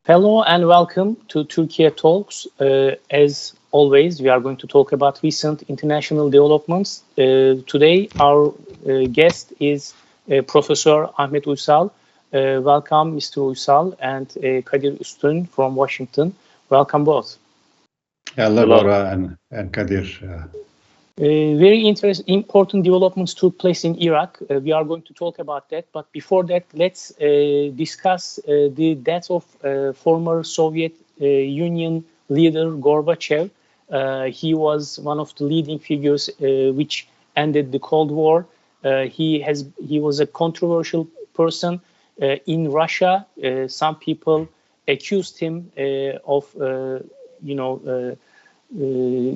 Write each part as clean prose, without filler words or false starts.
Hello and welcome to Türkiye Talks. As always, we are going to talk about recent international developments. Today, our guest is Professor Ahmet Uysal. Welcome, Mr. Uysal, and Kadir Üstün from Washington. Welcome both. Hello, Bora and Kadir. Very important developments took place in Iraq. We are going to talk about that. But before that, let's discuss the death of former Soviet Union leader Gorbachev. He was one of the leading figures which ended the Cold War. He was a controversial person in Russia. Some people accused him of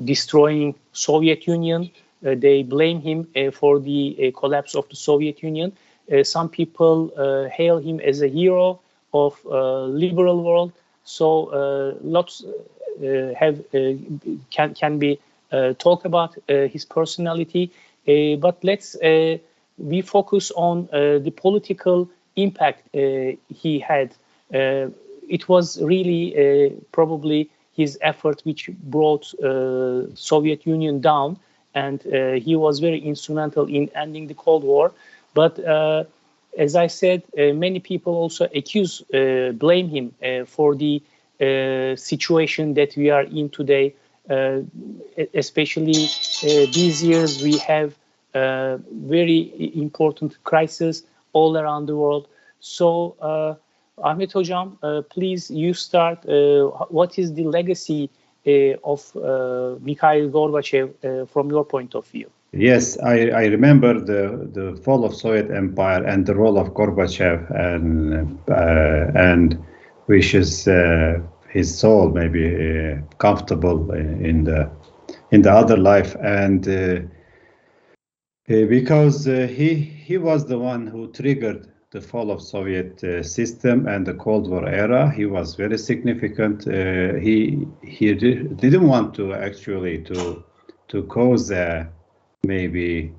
destroying Soviet Union. They blame him for the collapse of the Soviet Union. Some people hail him as a hero of liberal world. So lots can be talk about his personality. But let's we focus on the political impact he had. It was really probably his effort which brought Soviet Union down, and he was very instrumental in ending the Cold War. But as I said, many people also blame him for the situation that we are in today. Especially these years, we have very important crisis all around the world. So Ahmet Hocam, please, you start. What is the legacy of Mikhail Gorbachev from your point of view? Yes, I remember the fall of Soviet Empire and the role of Gorbachev, and wishes his soul maybe comfortable in the other life, and because he was the one who triggered the fall of Soviet system and the Cold War era. He was very significant. He didn't want to actually to cause maybe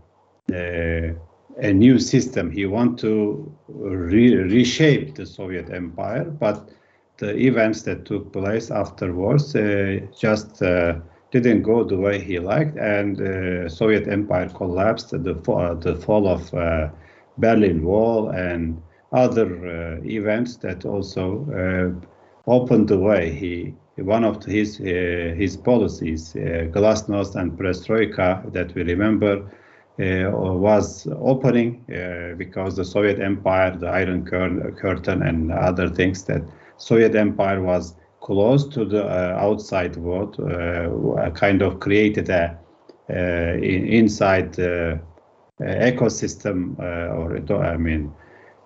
a new system. He wanted to reshape the Soviet Empire, but the events that took place afterwards just didn't go the way he liked, and Soviet Empire collapsed. The fall of Berlin Wall and other events that also opened the way. One of his policies, Glasnost and Perestroika, that we remember, was opening because the Soviet Empire, the Iron Curtain, and other things, that Soviet Empire was close to the outside world, kind of created a inside ecosystem,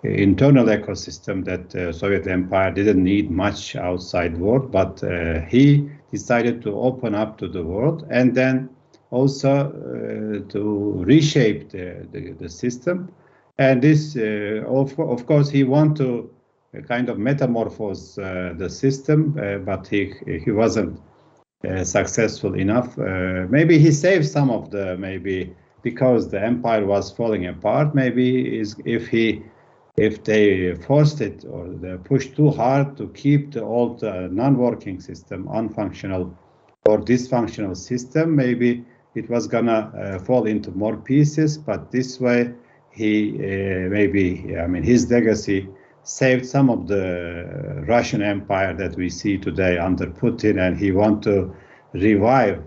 internal ecosystem that Soviet Empire didn't need much outside world, but he decided to open up to the world, and then also to reshape the system. And this, of course, he wanted to kind of metamorphose the system, but he wasn't successful enough. Maybe he saved some of the because the empire was falling apart. Maybe if they forced it or they pushed too hard to keep the old non-working system, unfunctional or dysfunctional system, maybe it was gonna fall into more pieces. But this way, his legacy saved some of the Russian Empire that we see today under Putin, and he want to revive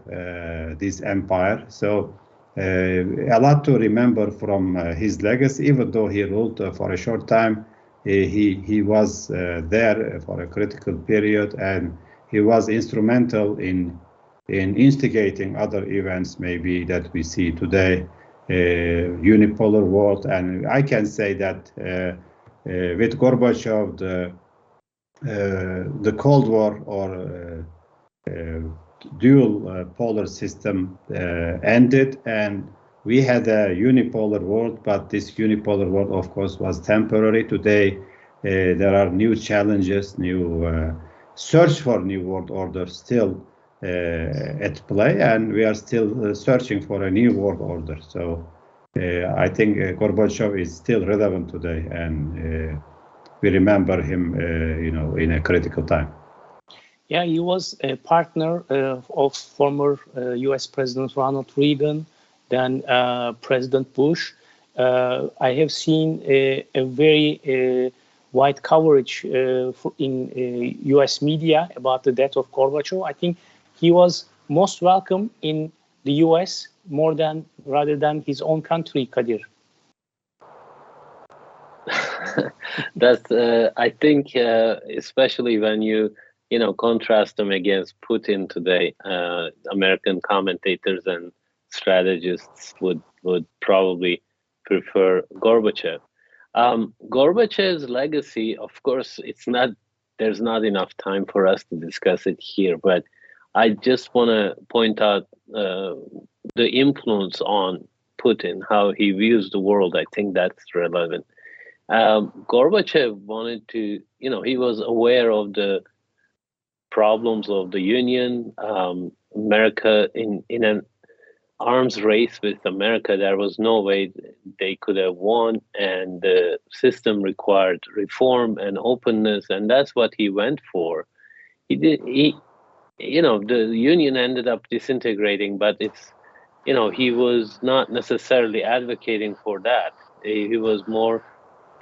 this empire. So a lot to remember from his legacy. Even though he ruled for a short time, he was there for a critical period, and he was instrumental in instigating other events maybe that we see today, unipolar world. And I can say that with Gorbachev, the Cold War or dual polar system ended, and we had a unipolar world, but this unipolar world, of course, was temporary. Today, there are new challenges, new search for new world order still at play, and we are still searching for a new world order. So I think Gorbachev is still relevant today, and we remember him, in a critical time. Yeah, he was a partner of former U.S. President Ronald Reagan, then President Bush. I have seen a very wide coverage in U.S. media about the death of Gorbachev. I think he was most welcome in the U.S. rather than his own country, Kadir. That's I think especially when you contrast them against Putin today, American commentators and strategists would probably prefer Gorbachev. Gorbachev's legacy, of course, there's not enough time for us to discuss it here, but I just want to point out the influence on Putin, how he views the world. I think that's relevant. Gorbachev wanted to, he was aware of the problems of the Union, America in an arms race with America. There was no way they could have won, and the system required reform and openness, and that's what he went for. The Union ended up disintegrating, but he was not necessarily advocating for that. He was more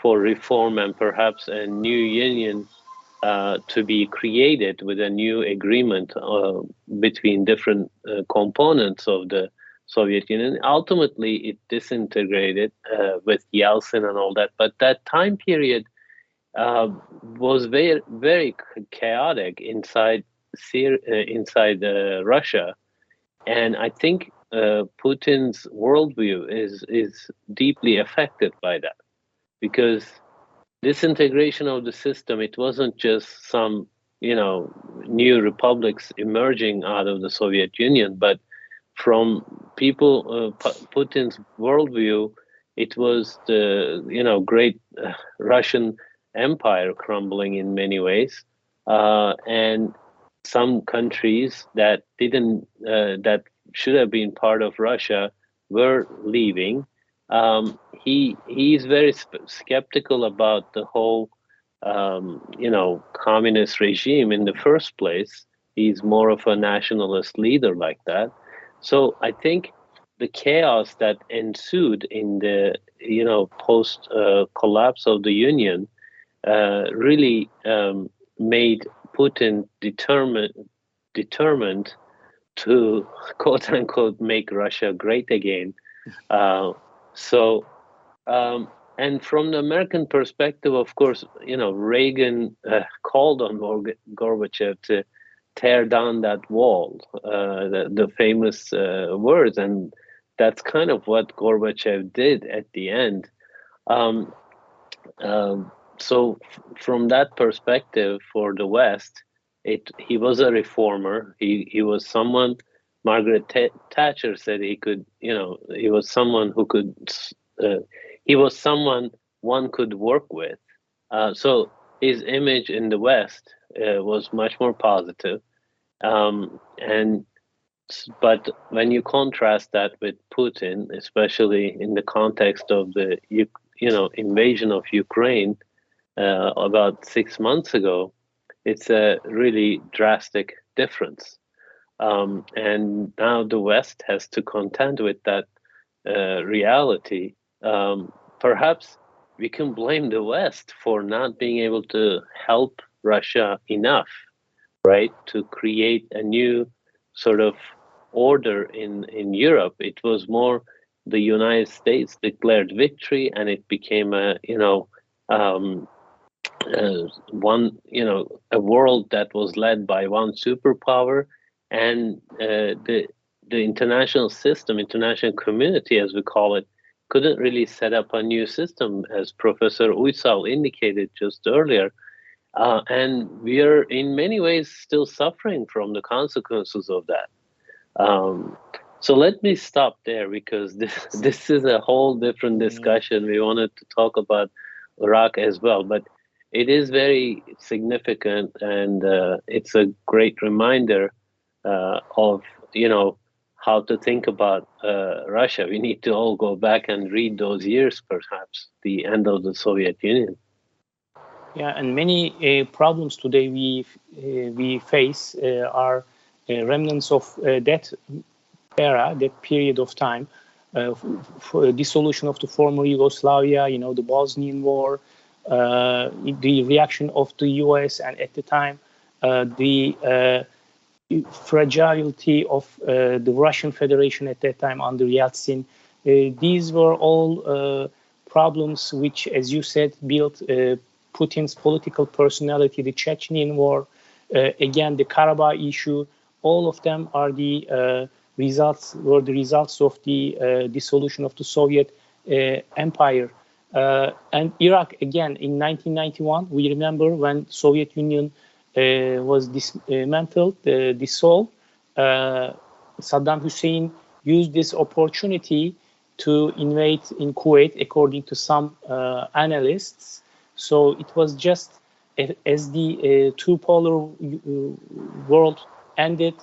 for reform and perhaps a new union to be created with a new agreement between different components of the Soviet Union. Ultimately, it disintegrated with Yeltsin and all that. But that time period was very, very chaotic inside Russia, and I think Putin's worldview is deeply affected by that, because disintegration of the system, it wasn't just some new republics emerging out of the Soviet Union, but from people, Putin's worldview, it was the great Russian Empire crumbling in many ways, and some countries that that should have been part of Russia were leaving. He's very skeptical about the whole communist regime in the first place. He's more of a nationalist leader like that. So I think the chaos that ensued in the post collapse of the Union really made Putin determined to quote unquote make Russia great again. And from the American perspective, of course, Reagan called on Gorbachev to tear down that wall, the famous words, and that's kind of what Gorbachev did at the end. So from that perspective, for the West, he was a reformer. He was someone. Margaret Thatcher said he could, he was someone who could. He was someone one could work with. So his image in the West was much more positive. But when you contrast that with Putin, especially in the context of the invasion of Ukraine about 6 months ago, it's a really drastic difference. And now the West has to contend with that reality. Perhaps we can blame the West for not being able to help Russia enough, right, to create a new sort of order in Europe. It was more the United States declared victory, and it became a world that was led by one superpower, and the international system, international community, as we call it, couldn't really set up a new system, as Professor Uysal indicated just earlier. And we are in many ways still suffering from the consequences of that. So let me stop there, because this is a whole different discussion. We wanted to talk about Iraq as well, but it is very significant, and it's a great reminder of how to think about Russia. We need to all go back and read those years, perhaps the end of the Soviet Union. Yeah, and many problems today we face are remnants of that era, that period of time, for dissolution of the former Yugoslavia, the Bosnian War, the reaction of the U.S. and at the time the fragility of the Russian Federation at that time under Yeltsin. These were all problems which, as you said, built Putin's political personality. The Chechenian War, again, the Karabakh issue, all of them are the results of the dissolution of the Soviet empire. And Iraq, again, in 1991, we remember when Soviet Union was dismantled, dissolved. Saddam Hussein used this opportunity to invade in Kuwait, according to some analysts. So it was just as the two-polar world ended,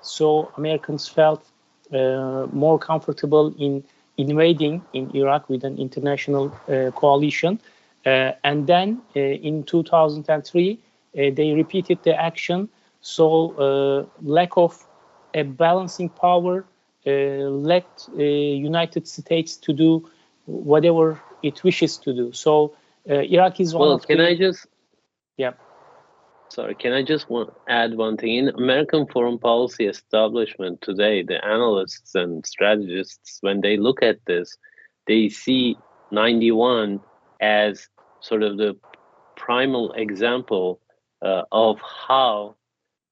so Americans felt more comfortable in invading in Iraq with an international coalition. And then in 2003, they repeated the action. So lack of a balancing power led United States to do whatever it wishes to do. So Iraq is one of Can I just... Yeah. Sorry, can I just add one thing? In American foreign policy establishment today, the analysts and strategists, when they look at this, they see 91 as sort of the primal example of how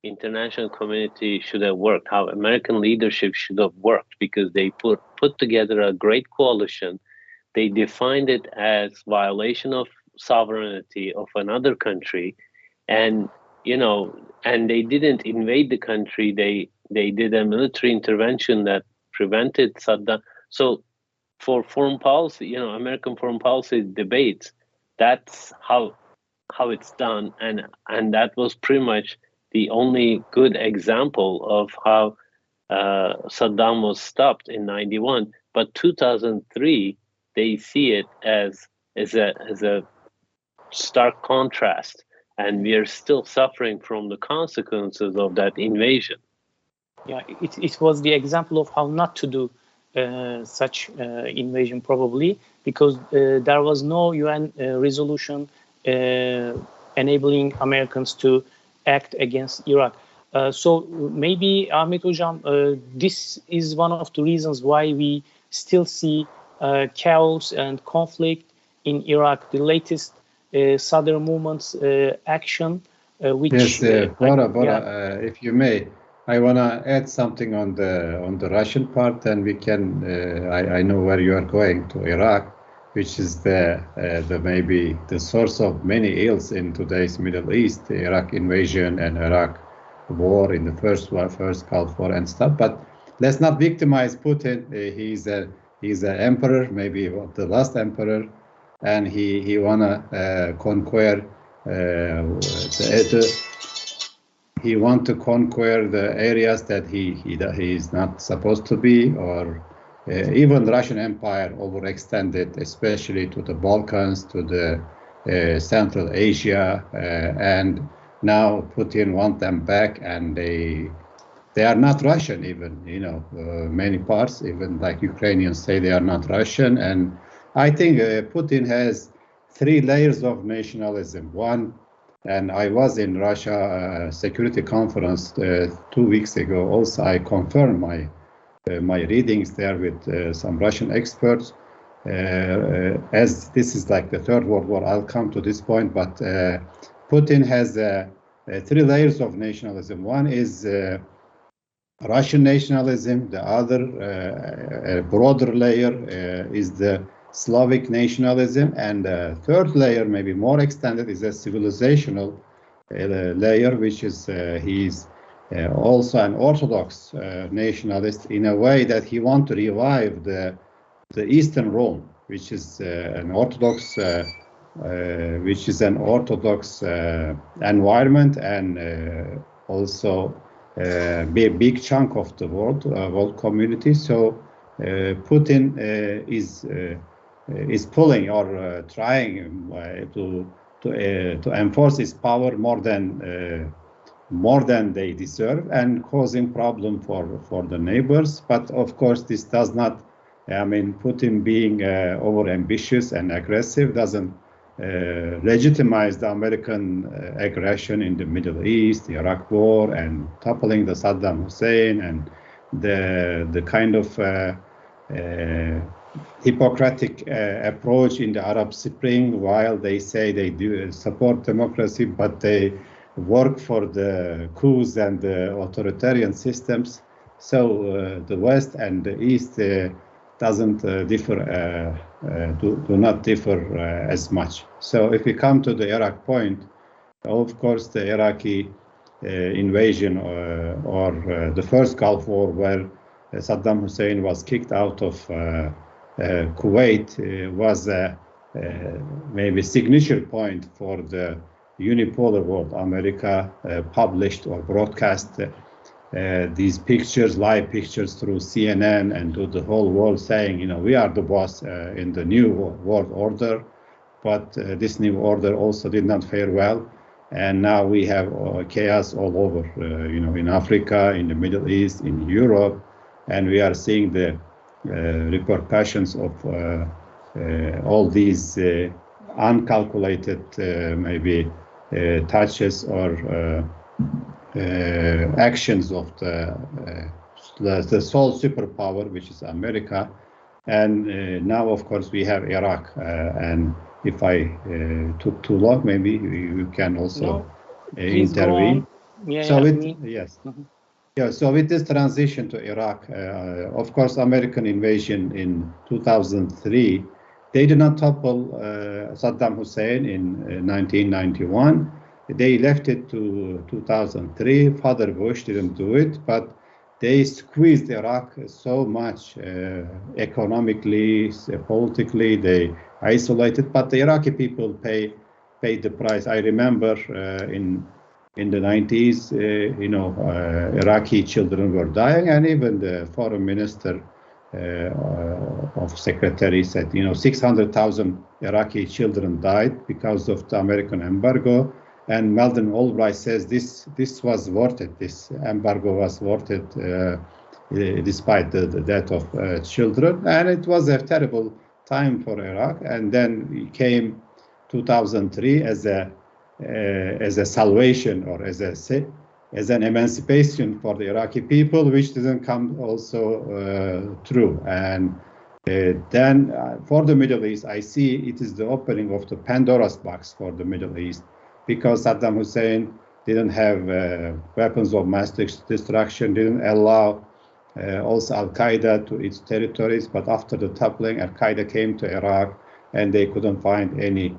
international community should have worked, how American leadership should have worked, because they put together a great coalition. They defined it as violation of sovereignty of another country. And, and they didn't invade the country. They did a military intervention that prevented Saddam. So for foreign policy, American foreign policy debates, that's how it's done. And that was pretty much the only good example of how Saddam was stopped in 91. But 2003, they see it as a stark contrast. And we are still suffering from the consequences of that invasion. Yeah, it was the example of how not to do such invasion, probably, because there was no UN resolution enabling Americans to act against Iraq. So maybe, Ahmet Hocam, this is one of the reasons why we still see chaos and conflict in Iraq. The latest Southern Movement's action, which Bora, if you may, I want to add something on the Russian part, and we can. I know where you are going to Iraq, which is the maybe the source of many ills in today's Middle East, the Iraq invasion and Iraq war in the first Gulf War and stuff. But let's not victimize Putin. He's an emperor, maybe the last emperor. And he wanna conquer he want to conquer the areas that he is not supposed to be, or even Russian Empire overextended, especially to the Balkans, to the Central Asia, and now Putin want them back, and they are not Russian even, many parts, even like Ukrainians say they are not Russian. And I think Putin has 3 layers of nationalism. One, and I was in Russia Security Conference 2 weeks ago. Also, I confirmed my readings there with some Russian experts. As this is like the Third World War, I'll come to this point. But Putin has 3 layers of nationalism. One is Russian nationalism. The other broader layer is the Slavic nationalism, and the third layer, maybe more extended, is a civilizational layer, which is he's also an Orthodox nationalist, in a way that he wants to revive the Eastern Rome, which is an Orthodox environment, and also be a big chunk of the world community. So Putin is pulling or trying to to enforce its power more than they deserve, and causing problem for the neighbors. But of course, this does not, Putin being over ambitious and aggressive doesn't legitimize the American aggression in the Middle East, the Iraq War, and toppling the Saddam Hussein, and the kind of Hippocratic approach in the Arab Spring, while they say they do support democracy, but they work for the coups and the authoritarian systems. So the West and the East doesn't differ, do not differ as much. So if we come to the Iraq point, of course, the Iraqi invasion or the first Gulf War, where Saddam Hussein was kicked out of Kuwait, was maybe signature point for the unipolar world. America published or broadcast these pictures, live pictures through CNN and to the whole world, saying, we are the boss in the new world order. But this new order also did not fare well. And now we have chaos all over, in Africa, in the Middle East, in Europe. And we are seeing the repercussions of all these uncalculated maybe touches or actions of the sole superpower, which is America. And now, of course, we have Iraq. And if I took too long, maybe you can also intervene. So with this transition to Iraq, of course, American invasion in 2003, they did not topple Saddam Hussein in 1991. They left it to 2003. Father Bush didn't do it, but they squeezed Iraq so much economically, politically. They isolated, but the Iraqi people paid the price. I remember in the 90s, Iraqi children were dying, and even the foreign minister of secretary said, 600,000 Iraqi children died because of the American embargo. And Madeleine Albright says this was worth it. This embargo was worth it, despite the death of children. And it was a terrible time for Iraq. And then came 2003 as a salvation, or as an emancipation for the Iraqi people, which didn't come also true. And then for the Middle East, I see it is the opening of the Pandora's box for the Middle East, because Saddam Hussein didn't have weapons of mass destruction, didn't allow also Al-Qaeda to its territories. But after the toppling, Al-Qaeda came to Iraq, and they couldn't find any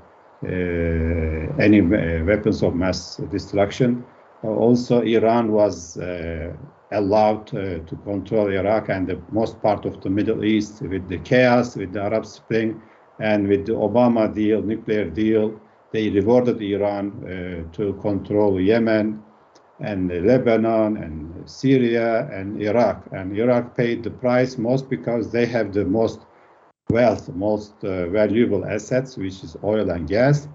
weapons of mass destruction. Also, Iran was allowed to control Iraq and the most part of the Middle East with the chaos, with the Arab Spring, and with the Obama deal, nuclear deal. They rewarded Iran to control Yemen and Lebanon and Syria and Iraq. And Iraq paid the price most because they have the most wealth, most valuable assets, which is oil and gas.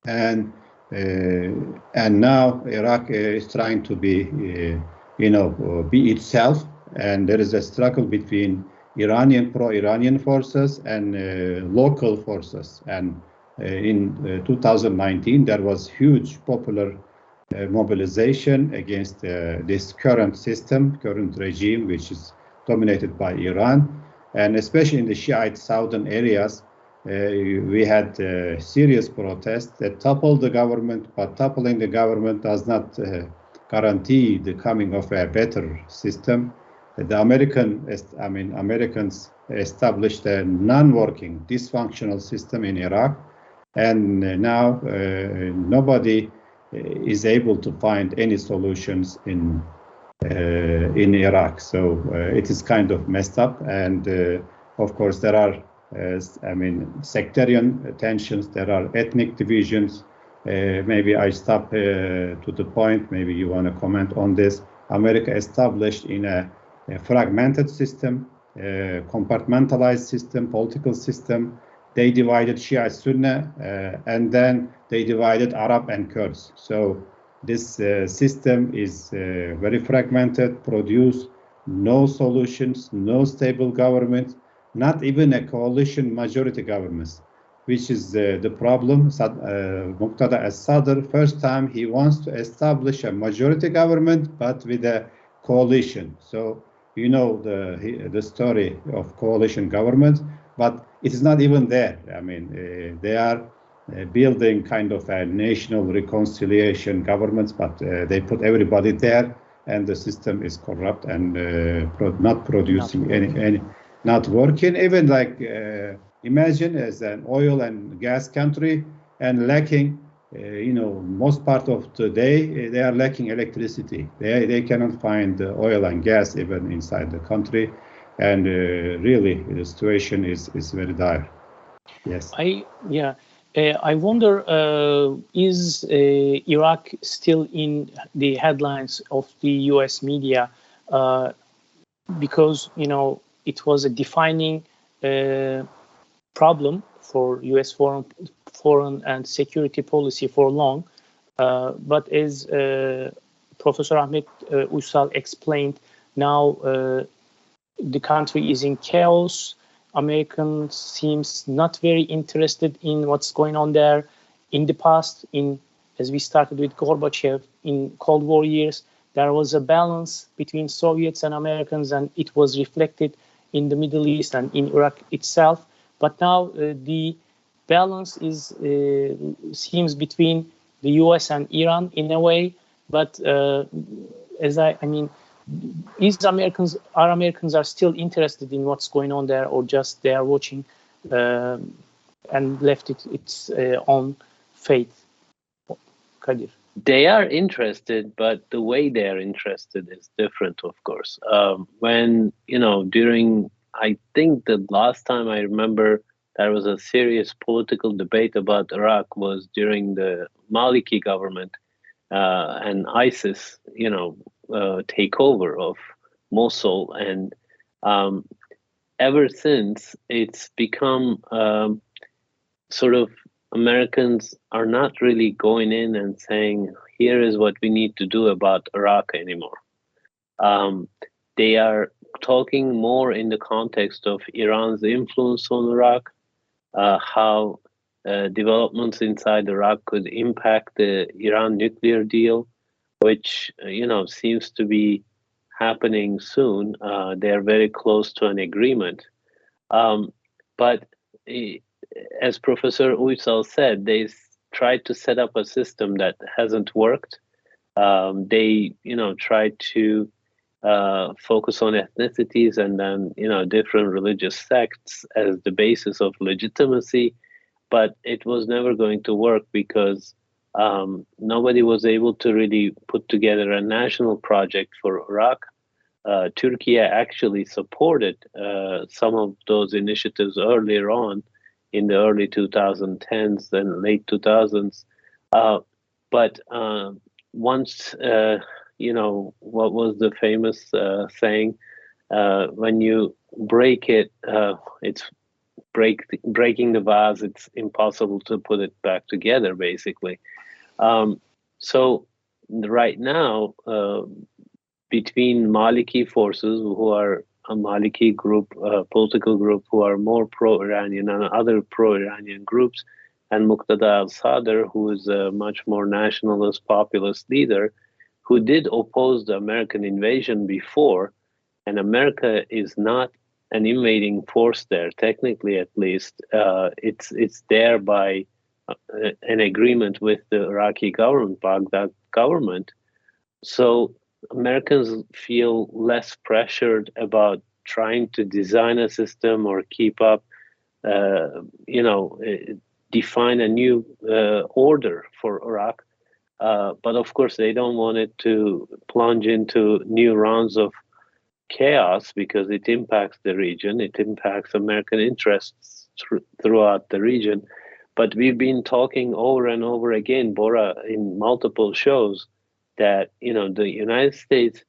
And now Iraq is trying to be itself. And there is a struggle between pro-Iranian forces and local forces. And in 2019, there was huge popular mobilization against this current regime, which is dominated by Iran. And especially in the Shiite southern areas, we had serious protests that toppled the government, but toppling the government does not guarantee the coming of a better system. The Americans established a non-working, dysfunctional system in Iraq, and now nobody is able to find any solutions in Iraq. So it is kind of messed up, and of course there are sectarian tensions, there are ethnic divisions. Maybe I stop to the point, maybe you want to comment on this. America established in a fragmented system, compartmentalized system, political system, they divided Shia and Sunni, and then they divided Arab and Kurds. So this system is very fragmented, produce no solutions, no stable government, not even a coalition majority government, which is the problem. Muqtada al-Sadr, first time he wants to establish a majority government, but with a coalition. So you know the story of coalition government, but it is not even there. I mean, they are building kind of a national reconciliation government, but they put everybody there, and the system is corrupt and not producing not working. Even like imagine as an oil and gas country and lacking, most part of the day they are lacking electricity. They cannot find oil and gas even inside the country, and really the situation is very dire. Yes. I wonder, is Iraq still in the headlines of the U.S. media because it was a defining problem for U.S. foreign and security policy for long. But as Professor Ahmet Uysal explained, now the country is in chaos. Americans seems not very interested in what's going on there. In the past, as we started with Gorbachev in Cold War years, there was a balance between Soviets and Americans, and it was reflected in the Middle East and in Iraq itself. But now the balance seems between the U.S. and Iran in a way. But Americans are still interested in what's going on there, or just they are watching and left its own fate? Kadir. They are interested, but the way they are interested is different, of course. When, during, I think the last time I remember there was a serious political debate about Iraq was during the Maliki government and ISIS, takeover of Mosul. And ever since, it's become sort of Americans are not really going in and saying, here is what we need to do about Iraq anymore. They are talking more in the context of Iran's influence on Iraq, how developments inside Iraq could impact the Iran nuclear deal, which, seems to be happening soon. They are very close to an agreement. But as Professor Uysal said, they tried to set up a system that hasn't worked. They, tried to focus on ethnicities and then, different religious sects as the basis of legitimacy. But it was never going to work because nobody was able to really put together a national project for Iraq. Turkey actually supported some of those initiatives earlier on in the early 2010s and late 2000s. But once, what was the famous saying? When you break it, it's breaking the vase, it's impossible to put it back together, basically. So right now, between Maliki forces, who are a Maliki group, political group, who are more pro-Iranian, and other pro-Iranian groups, and Muqtada al-Sadr, who is a much more nationalist, populist leader, who did oppose the American invasion before, and America is not an invading force there, technically at least. It's there by an agreement with the Iraqi government, Baghdad government. So Americans feel less pressured about trying to design a system or keep up, define a new order for Iraq. But of course, they don't want it to plunge into new rounds of chaos because it impacts the region. It impacts American interests throughout the region. But we've been talking over and over again, Bora, in multiple shows, that the United States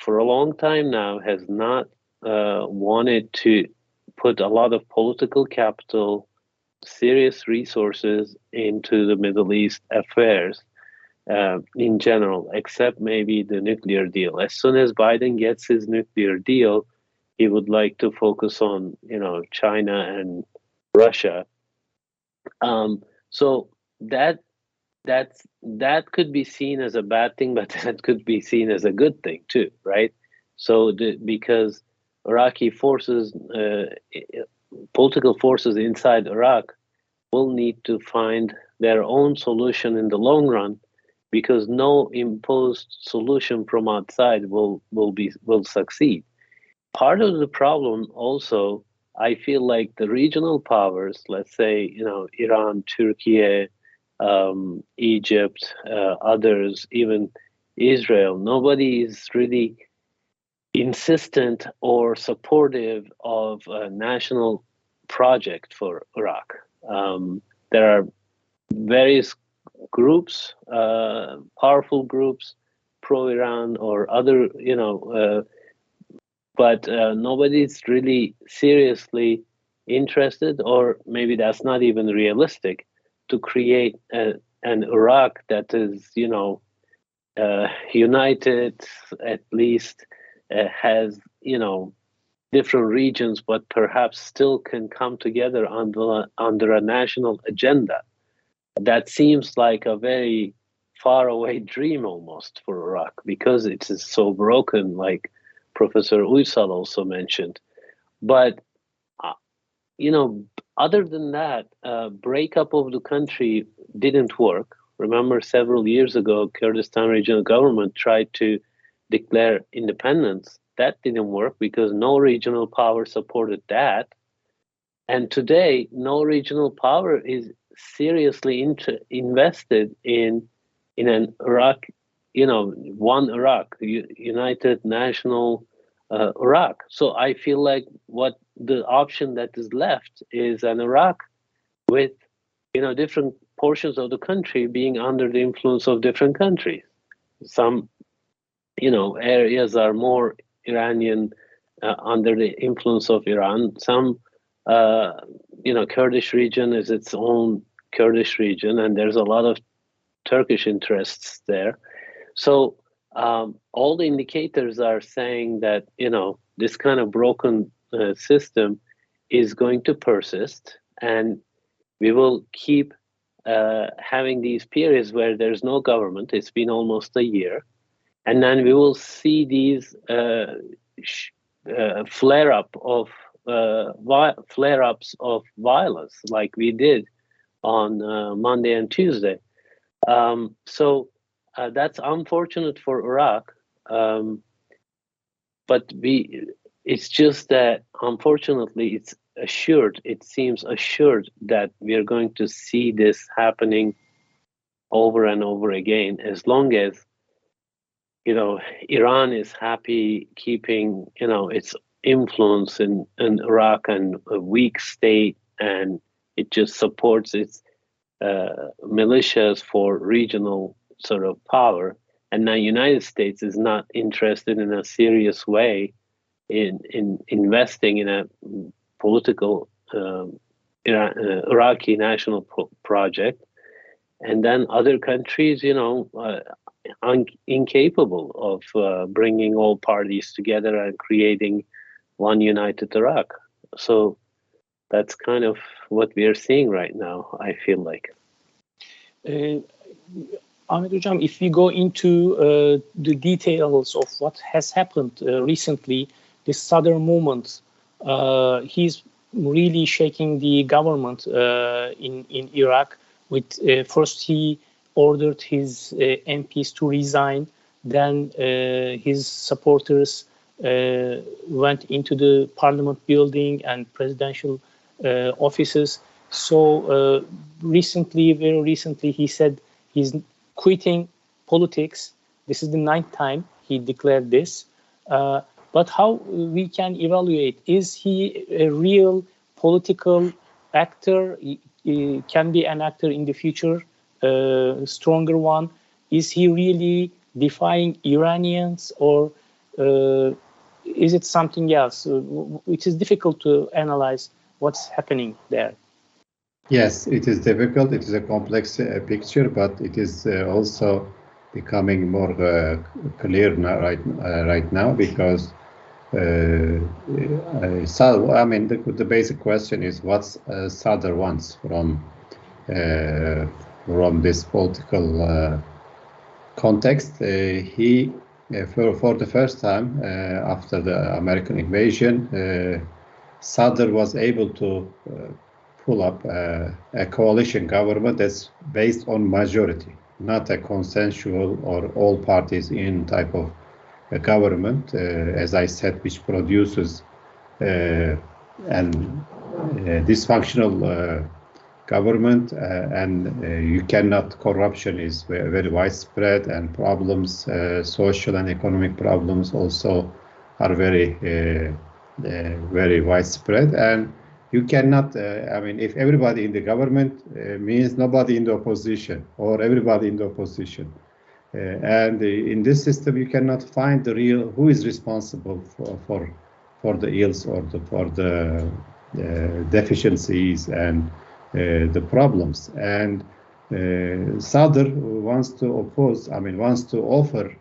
for a long time now has not wanted to put a lot of political capital serious resources into the Middle East affairs in general, except maybe the nuclear deal. As soon as Biden gets his nuclear deal, he would like to focus on, China and Russia. So that could be seen as a bad thing, but that could be seen as a good thing too, right? So because Iraqi forces, political forces inside Iraq will need to find their own solution in the long run, because no imposed solution from outside will succeed. Part of the problem also, I feel like the regional powers, let's say, Iran, Turkey, Egypt, others, even Israel, nobody is really insistent or supportive of a national project for Iraq. There are various groups, powerful groups, pro-Iran or other, but nobody's really seriously interested, or maybe that's not even realistic, to create an Iraq that is, united, at least has, different regions, but perhaps still can come together under a national agenda. That seems like a very faraway dream almost for Iraq, because it is so broken, like Professor Uysal also mentioned. But, other than that, breakup of the country didn't work. Remember, several years ago, Kurdistan regional government tried to declare independence. That didn't work because no regional power supported that. And today, no regional power is seriously invested in an Iraq, one Iraq, united national Iraq. So I feel like what the option that is left is an Iraq with, different portions of the country being under the influence of different countries. Some, areas are more Iranian, under the influence of Iran. Some, Kurdish region is its own Kurdish region, and there's a lot of Turkish interests there. So all the indicators are saying that, this kind of broken system is going to persist, and we will keep having these periods where there's no government. It's been almost a year. And then we will see these flare-ups of violence, like we did on Monday and Tuesday. So that's unfortunate for Iraq, but it's just that, unfortunately, it seems assured that we are going to see this happening over and over again, as long as, Iran is happy keeping, its influence in Iraq and a weak state, and it just supports its militias for regional sort of power. And the United States is not interested in a serious way in investing in a political Iraqi national project. And then other countries, incapable of bringing all parties together and creating one united Iraq. So that's kind of what we are seeing right now, I feel like. Ahmet Hocam, if we go into the details of what has happened recently, this southern movement, he's really shaking the government in Iraq. With first he ordered his MPs to resign, then his supporters went into the parliament building and presidential offices. So very recently, he said he's quitting politics. This is the 9th time he declared this. But how we can evaluate, is he a real political actor? He can be an actor in the future, stronger one. Is he really defying Iranians, or is it something else? It is difficult to analyze what's happening there. Yes, it is difficult. It is a complex picture, but it is also becoming more clear now, right now, because so I mean the basic question is what Sadr wants from this political context. He for the first time after the American invasion, Sadr was able to pull up a coalition government that's based on majority, not a consensual or all parties in type of a government, as I said, which produces an dysfunctional government, and you cannot, corruption is very widespread, and problems, social and economic problems also are very widespread, and you cannot, I mean, if everybody in the government means nobody in the opposition or everybody in the opposition. And in this system, you cannot find the real who is responsible for the ills or for the deficiencies and the problems. And Sadr wants to oppose. I mean, wanted to offer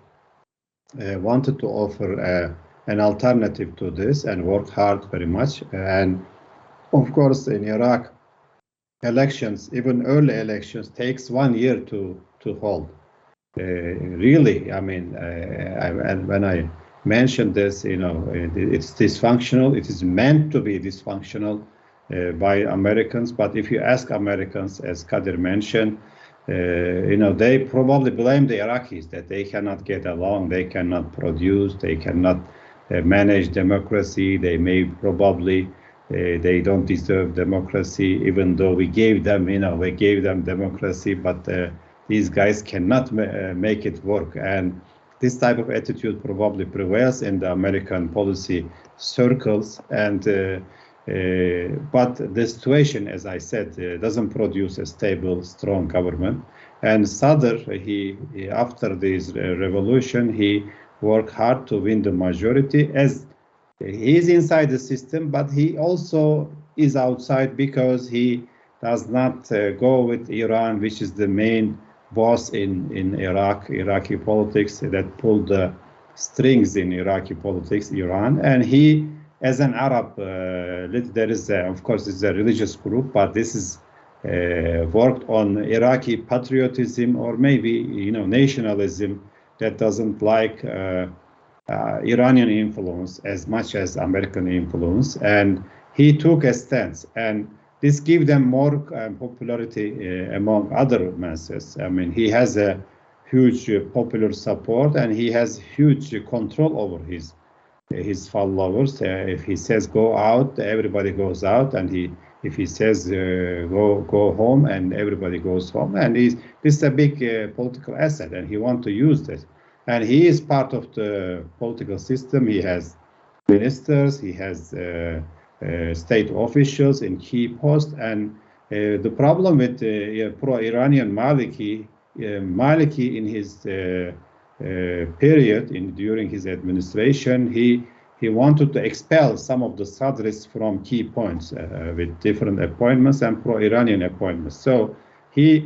an alternative to this and work hard very much. And of course, in Iraq, elections, even early elections, takes 1 year to hold. Really, I mean, and when I mentioned this, you know, it's dysfunctional. It is meant to be dysfunctional by Americans. But if you ask Americans, as Kadir mentioned, you know, they probably blame the Iraqis that they cannot get along, they cannot produce, they cannot manage democracy. They may probably they don't deserve democracy, even though we gave them, you know, we gave them democracy, but these guys cannot make it work. And this type of attitude probably prevails in the American policy circles. And but the situation, as I said, doesn't produce a stable, strong government. And Sadr, he after this revolution, he worked hard to win the majority, as he is inside the system, but he also is outside because he does not go with Iran, which is the main boss in Iraqi politics, that pulled the strings in Iraqi politics, Iran. And he, as an Arab, there is, of course, it's a religious group, but this is worked on Iraqi patriotism, or maybe, you know, nationalism, that doesn't like Iranian influence as much as American influence. And he took a stance, and this gives them more popularity among other masses. I mean, he has a huge popular support, and he has huge control over his followers. If he says go out, everybody goes out, and if he says go home, and everybody goes home. And this is a big political asset, and he wants to use this. And he is part of the political system. He has ministers, he has state officials in key posts. And the problem with pro-Iranian Maliki in his period, during his administration, he wanted to expel some of the Sadrists from key points with different appointments and pro-Iranian appointments. So they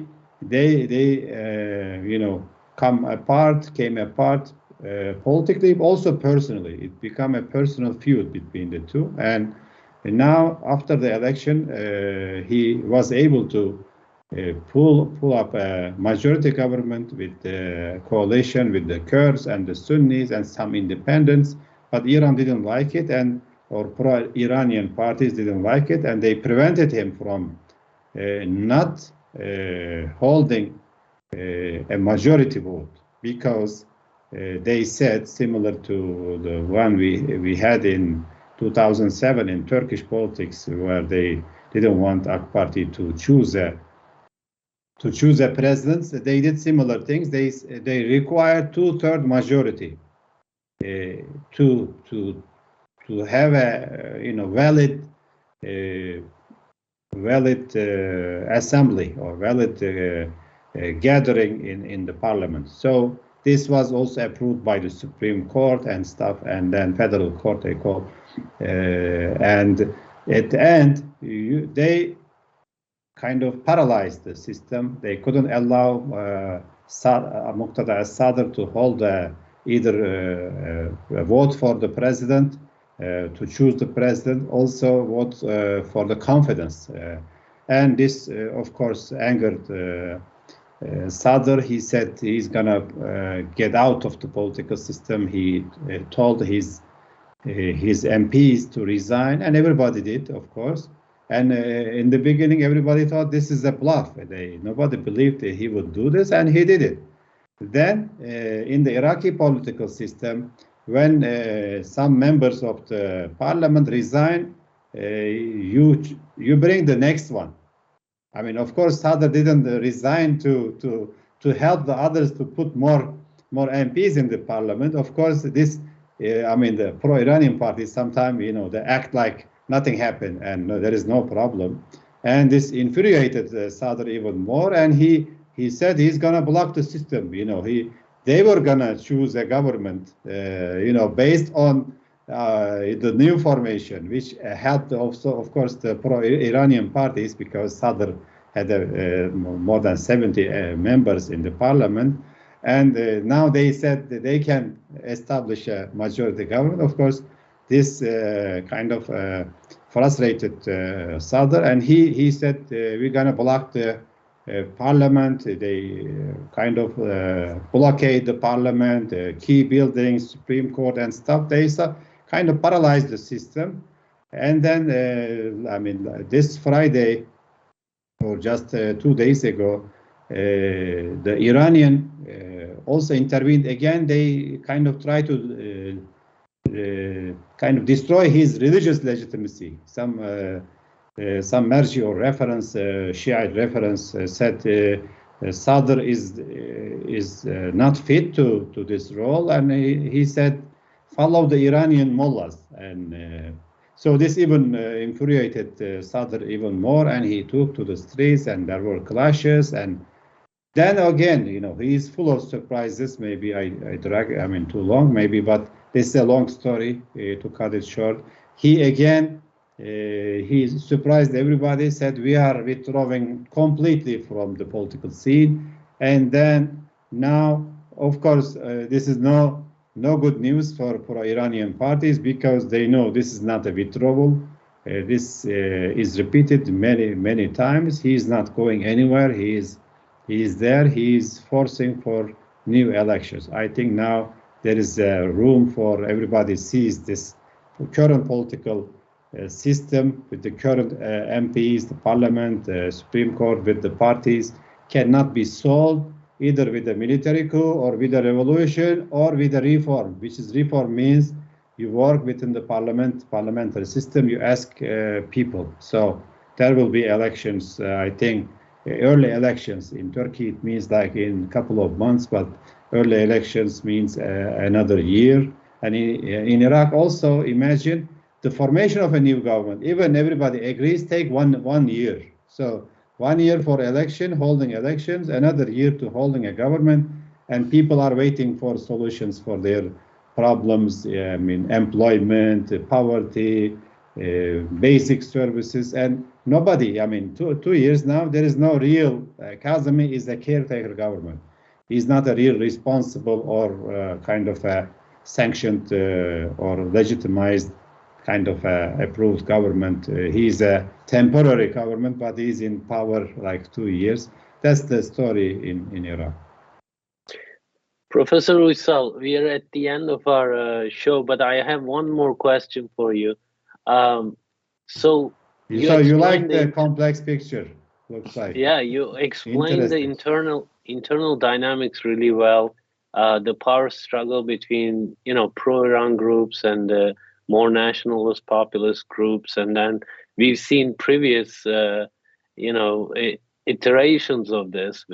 you know, came apart politically, also personally. It became a personal feud between the two. And now, after the election, he was able to pull up a majority government with the coalition with the Kurds and the Sunnis and some independents. But Iran didn't like it, or pro-Iranian parties didn't like it, and they prevented him from not holding a majority vote, because they said, similar to the one we had in 2007 in Turkish politics, where they didn't want AK Party to choose a president. They did similar things. They required 2/3 majority to have a, you know, valid assembly or valid gathering in the parliament. So this was also approved by the Supreme Court and stuff, and then Federal Court they call. And at the end, they kind of paralyzed the system. They couldn't allow Muqtada al-Sadr to hold either a vote for the president, to choose the president, also vote for the confidence. And this, of course, angered Sadr. He said he's gonna get out of the political system. He told his MPs to resign, and everybody did, of course. And in the beginning, everybody thought this is a bluff. Nobody believed that he would do this, and he did it. Then, in the Iraqi political system, when some members of the parliament resign, you bring the next one. I mean, of course, Sadr didn't resign to help the others to put more MPs in the parliament. Of course, this, the pro-Iranian parties sometimes, they act like nothing happened and there is no problem. And this infuriated Sadr even more. And he said he's going to block the system. They were going to choose a government, based on the new formation, which helped also, of course, the pro-Iranian parties, because Sadr had more than 70 members in the parliament. And now they said that they can establish a majority government. Of course, this kind of frustrated Sadr, and he said we're going to block the parliament. They kind of blockade the parliament, key buildings, Supreme Court and stuff. They kind of paralyzed the system. And then, this Friday, or just 2 days ago, the Iranian also intervened again. They kind of try to kind of destroy his religious legitimacy. Some Marji or reference, Shiite reference, said Sadr is not fit to this role, and he said follow the Iranian mullahs. And so this even infuriated Sadr even more, and he took to the streets, and there were clashes. And then again, he is full of surprises. Maybe I drag, too long, maybe, but this is a long story to cut it short. He again, he surprised everybody, said we are withdrawing completely from the political scene. And then now, of course, this is no good news for pro-Iranian parties, because they know this is not a withdrawal. This is repeated many times. He is not going anywhere. He is there. He is forcing for new elections. I think now there is room for everybody sees this current political system with the current MPs, the parliament, Supreme Court, with the parties, cannot be solved either with a military coup or with a revolution or with a reform, which is reform means you work within the parliamentary system, you ask people. So there will be elections, I think, early elections. In Turkey, it means like in a couple of months, but early elections means another year. And in Iraq also, imagine the formation of a new government, even everybody agrees, take one year. So 1 year for holding elections, another year to holding a government, and people are waiting for solutions for their problems, employment, poverty, basic services, and nobody, 2 years now, there is no real, Kazemi is a caretaker government. He's not a real responsible or kind of a sanctioned or legitimized kind of approved government. He's a temporary government, but he's in power like 2 years. That's the story in Iraq. Professor Uysal, we are at the end of our show, but I have one more question for you. So you like the complex picture, looks like. Yeah, you explained the internal dynamics really well. The power struggle between pro-Iran groups and the more nationalist populist groups, and then we've seen previous iterations of this.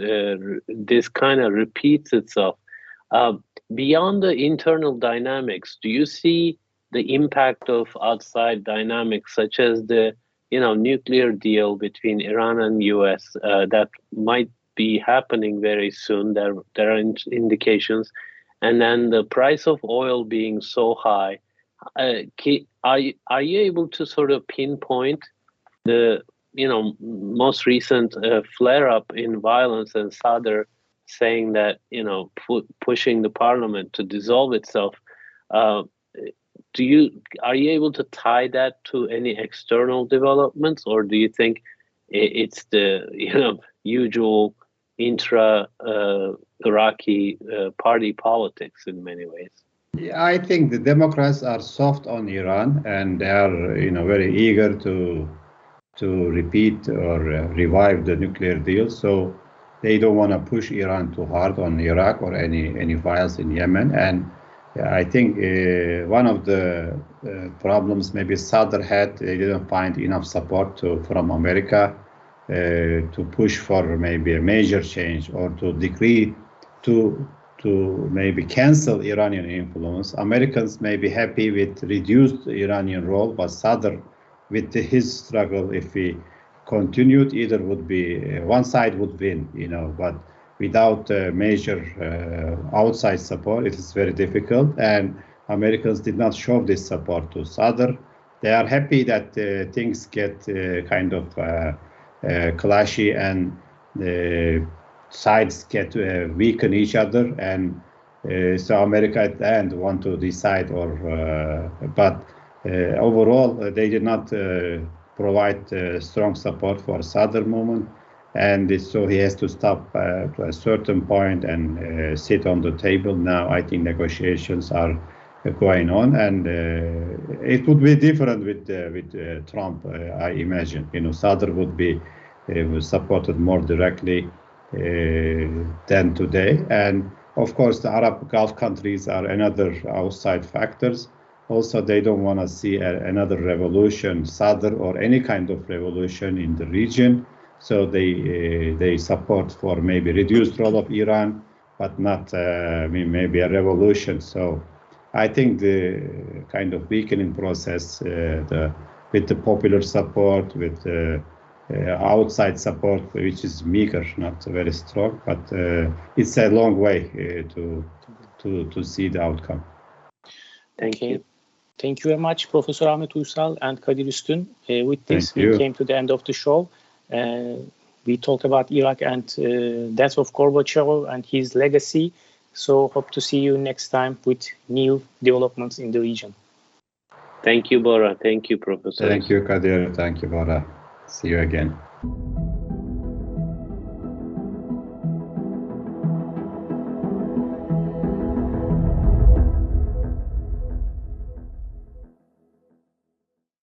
This kind of repeats itself. Beyond the internal dynamics, do you see the impact of outside dynamics, such as the nuclear deal between Iran and US that might be happening very soon? There are indications, and then the price of oil being so high. Are you able to sort of pinpoint the most recent flare-up in violence and Sadr saying that, pushing the parliament to dissolve itself. Are you able to tie that to any external developments, or do you think it's the usual intra-Iraqi party politics in many ways? Yeah, I think the Democrats are soft on Iran, and they are very eager to repeat or revive the nuclear deal. So they don't want to push Iran too hard on Iraq or any files in Yemen. And I think one of the problems maybe Sadr had, they didn't find enough support from America to push for maybe a major change or to decree to maybe cancel Iranian influence. Americans may be happy with reduced Iranian role, but Sadr, with his struggle, if he continued, either would be one side would win, but without major outside support, it is very difficult. And Americans did not show this support to Sadr. They are happy that things get kind of clashy and sides get weaken each other, and so America at the end want to decide, but overall they did not provide strong support for Sadr movement, and so he has to stop to a certain point and sit on the table. Now I think negotiations are going on, and it would be different with Trump. I imagine Sadr would be supported more directly than today. And of course, the Arab Gulf countries are another outside factors. Also, they don't want to see another revolution, Sadr or any kind of revolution in the region. So they support for maybe reduced role of Iran, but not maybe a revolution. So I think the kind of weakening process with the popular support, with outside support, which is meager, not very strong, but it's a long way to see the outcome. Thank you. Thank you very much, Professor Ahmet Uysal and Kadir Üstün. With this, we came to the end of the show. We talked about Iraq and death of Gorbachev and his legacy. So hope to see you next time with new developments in the region. Thank you, Bora. Thank you, Professor. Thank you, Kadir. Thank you, Bora. See you again.